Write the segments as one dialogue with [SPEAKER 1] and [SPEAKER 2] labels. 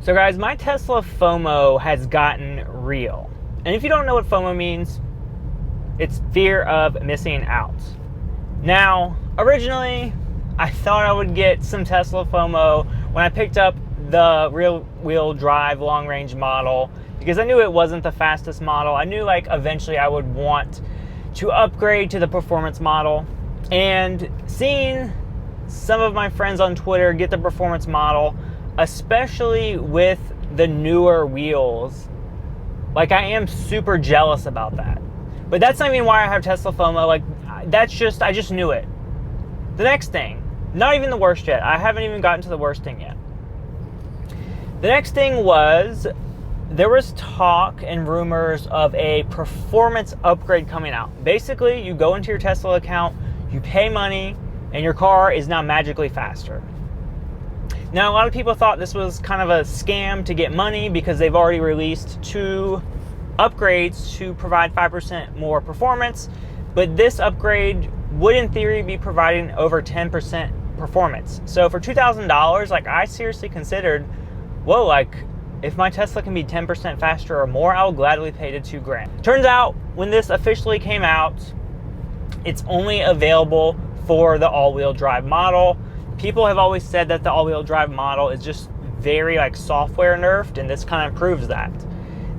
[SPEAKER 1] So guys, my Tesla FOMO has gotten real. And if you don't know what FOMO means, it's fear of missing out. Now, originally, I thought I would get some Tesla FOMO when I picked up the rear-wheel drive long-range model, because I knew it wasn't the fastest model. I knew like eventually I would want to upgrade to the performance model. And seeing some of my friends on Twitter get the performance model, especially with the newer wheels, like I am super jealous about that. But that's not even why I have Tesla FOMO. Like I just knew it. The next thing, not even the worst yet. I haven't even gotten to the worst thing yet. The next thing was, there was talk and rumors of a performance upgrade coming out. Basically, you go into your Tesla account, you pay money, and your car is now magically faster. Now, a lot of people thought this was kind of a scam to get money because they've already released 2 upgrades to provide 5% more performance, but this upgrade would in theory be providing over 10% performance. So for $2,000, like I seriously considered, whoa, like if my Tesla can be 10% faster or more, I'll gladly pay the $2,000. Turns out when this officially came out, it's only available for the all-wheel drive model. People have always said that the all-wheel drive model is just very like software nerfed, and this kind of proves that.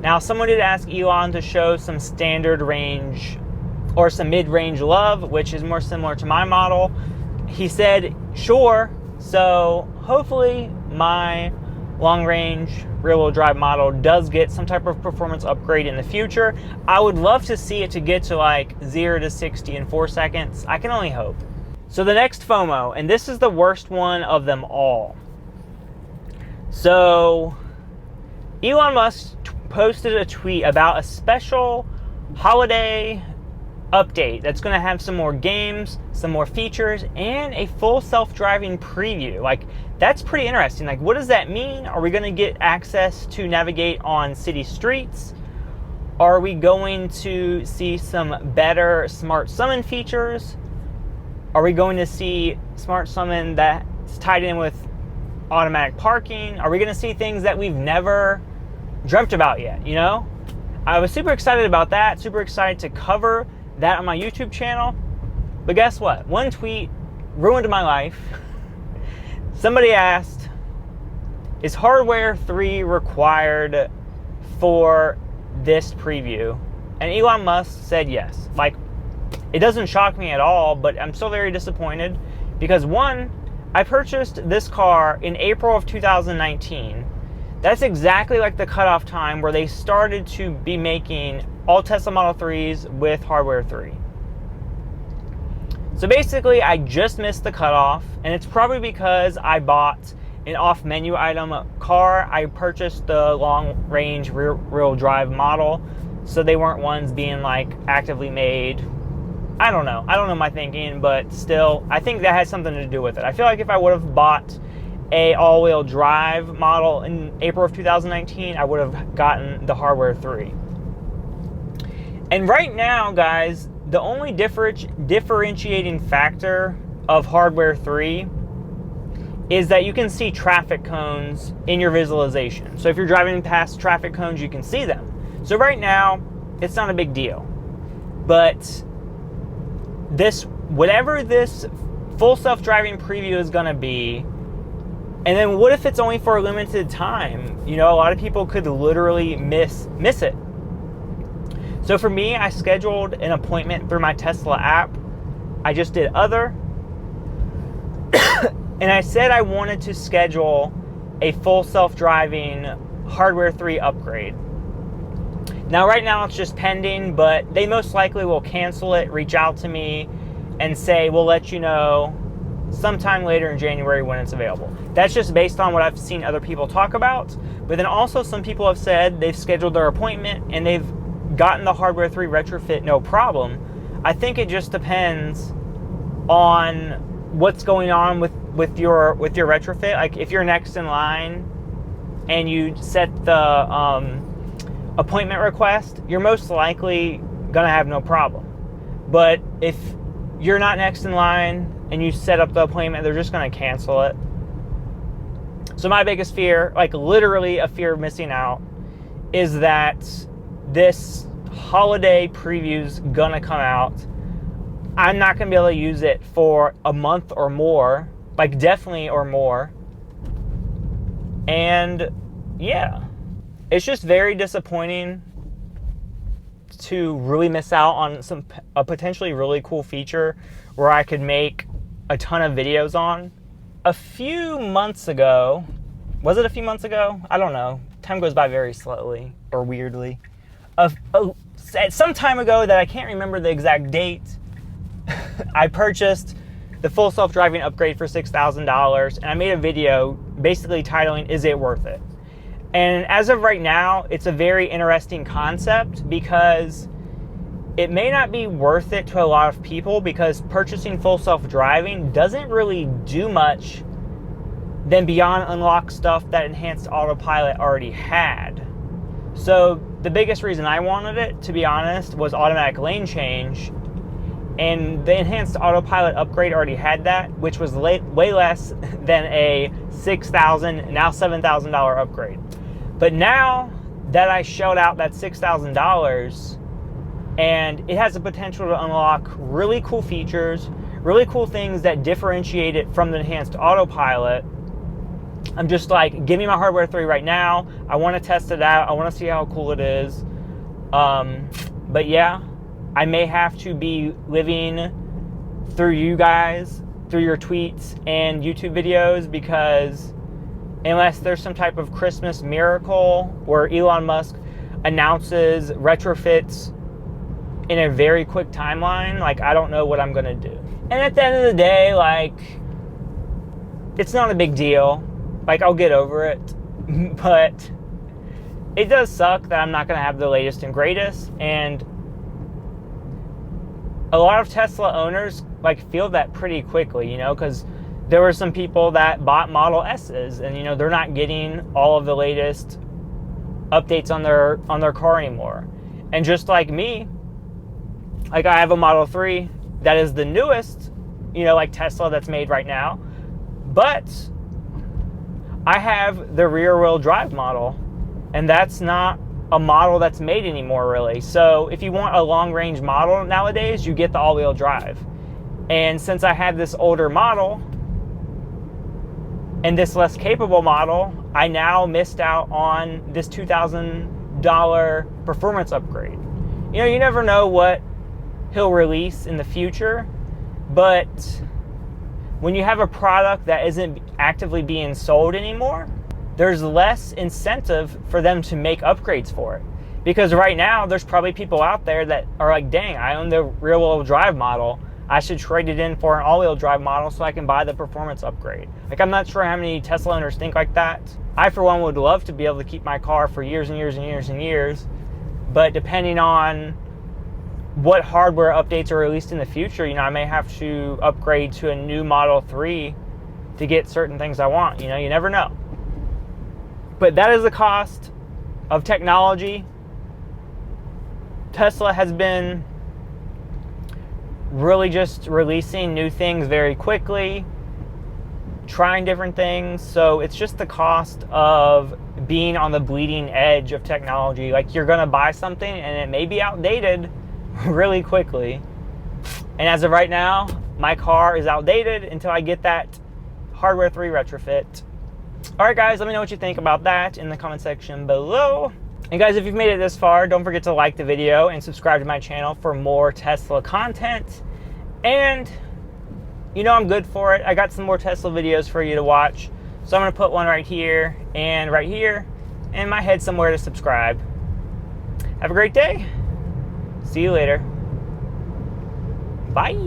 [SPEAKER 1] Now, someone did ask Elon to show some standard range or some mid-range love, which is more similar to my model. He said, sure. So hopefully my long-range rear-wheel drive model does get some type of performance upgrade in the future. I would love to see it to get to like 0 to 60 in 4 seconds. I can only hope. So the next FOMO, and this is the worst one of them all. So Elon Musk posted a tweet about a special holiday update that's going to have some more games, some more features, and a full self-driving preview. Like, that's pretty interesting. Like, what does that mean? Are we going to get access to navigate on city streets? Are we going to see some better smart summon features? Are we going to see smart summon that's tied in with automatic parking? Are we going to see things that we've never dreamt about yet, you know? I was super excited about that, super excited to cover that on my YouTube channel. But guess what? One tweet ruined my life. Somebody asked, is hardware 3 required for this preview? And Elon Musk said yes. Like, it doesn't shock me at all, but I'm still very disappointed because, one, I purchased this car in April of 2019. That's exactly like the cutoff time where they started to be making all Tesla Model 3s with hardware 3. So basically, I just missed the cutoff, and it's probably because I bought an off-menu item car. I purchased the long-range rear-wheel drive model, so they weren't ones being like actively made. I don't know my thinking, but still, I think that has something to do with it. I feel like if I would have bought a all-wheel drive model in April of 2019, I would have gotten the hardware 3. And right now, guys, the only differentiating factor of hardware 3 is that you can see traffic cones in your visualization. So if you're driving past traffic cones, you can see them. So right now, it's not a big deal. But whatever this full self-driving preview is gonna be, and then what if it's only for a limited time? You know, a lot of people could literally miss it. So for me, I scheduled an appointment through my Tesla app. I just did other. And I said I wanted to schedule a full self-driving hardware 3 upgrade. Now, right now it's just pending, but they most likely will cancel it, reach out to me, and say, we'll let you know sometime later in January when it's available. That's just based on what I've seen other people talk about. But then also some people have said they've scheduled their appointment and they've gotten the hardware 3 retrofit no problem. I think it just depends on what's going on with your retrofit. Like if you're next in line and you set the appointment request, you're most likely gonna have no problem. But if you're not next in line and you set up the appointment, they're just gonna cancel it. So my biggest fear, like literally a fear of missing out, is that this holiday preview's gonna come out. I'm not gonna be able to use it for a month or more, like definitely or more. And yeah, it's just very disappointing to really miss out on a potentially really cool feature where I could make a ton of videos on. A few months ago, was it a few months ago? I don't know. Time goes by very slowly or weirdly. Some time ago that I can't remember the exact date, I purchased the full self-driving upgrade for $6,000, and I made a video basically titling, "Is it worth it?" And as of right now, it's a very interesting concept because it may not be worth it to a lot of people because purchasing full self-driving doesn't really do much than beyond unlock stuff that enhanced autopilot already had. So the biggest reason I wanted it, to be honest, was automatic lane change. And the enhanced autopilot upgrade already had that, which was way less than a $6,000, now $7,000 upgrade. But now that I shelled out that $6,000, and it has the potential to unlock really cool features, really cool things that differentiate it from the enhanced autopilot, I'm just like, give me my hardware 3 right now. I want to test it out. I want to see how cool it is. But yeah, I may have to be living through you guys, through your tweets and YouTube videos, because unless there's some type of Christmas miracle where Elon Musk announces retrofits in a very quick timeline, like, I don't know what I'm gonna do. And at the end of the day, like, it's not a big deal. Like, I'll get over it. But it does suck that I'm not gonna have the latest and greatest. And a lot of Tesla owners, like, feel that pretty quickly, you know, because there were some people that bought Model S's and, you know, they're not getting all of the latest updates on their car anymore. And just like me, like, I have a Model 3 that is the newest, you know, like Tesla that's made right now, but I have the rear-wheel drive model, and that's not a model that's made anymore, really. So if you want a long-range model nowadays, you get the all-wheel drive. And since I had this older model and this less capable model, I now missed out on this $2,000 performance upgrade. You know, you never know what he'll release in the future, but when you have a product that isn't actively being sold anymore, there's less incentive for them to make upgrades for it. Because right now, there's probably people out there that are like, dang, I own the rear-wheel drive model. I should trade it in for an all-wheel drive model so I can buy the performance upgrade. Like, I'm not sure how many Tesla owners think like that. I, for one, would love to be able to keep my car for years and years and years and years. But depending on what hardware updates are released in the future, you know, I may have to upgrade to a new Model 3 to get certain things I want. You know, you never know. But that is the cost of technology. Tesla has been really just releasing new things very quickly, trying different things. So it's just the cost of being on the bleeding edge of technology. Like, you're going to buy something and it may be outdated really quickly. And as of right now, my car is outdated until I get that hardware 3 retrofit. Alright guys, let me know what you think about that in the comment section below. And guys, if you've made it this far, don't forget to like the video and subscribe to my channel for more Tesla content. And you know I'm good for it. I got some more Tesla videos for you to watch. So I'm going to put one right here, and my head somewhere to subscribe. Have a great day. See you later. Bye.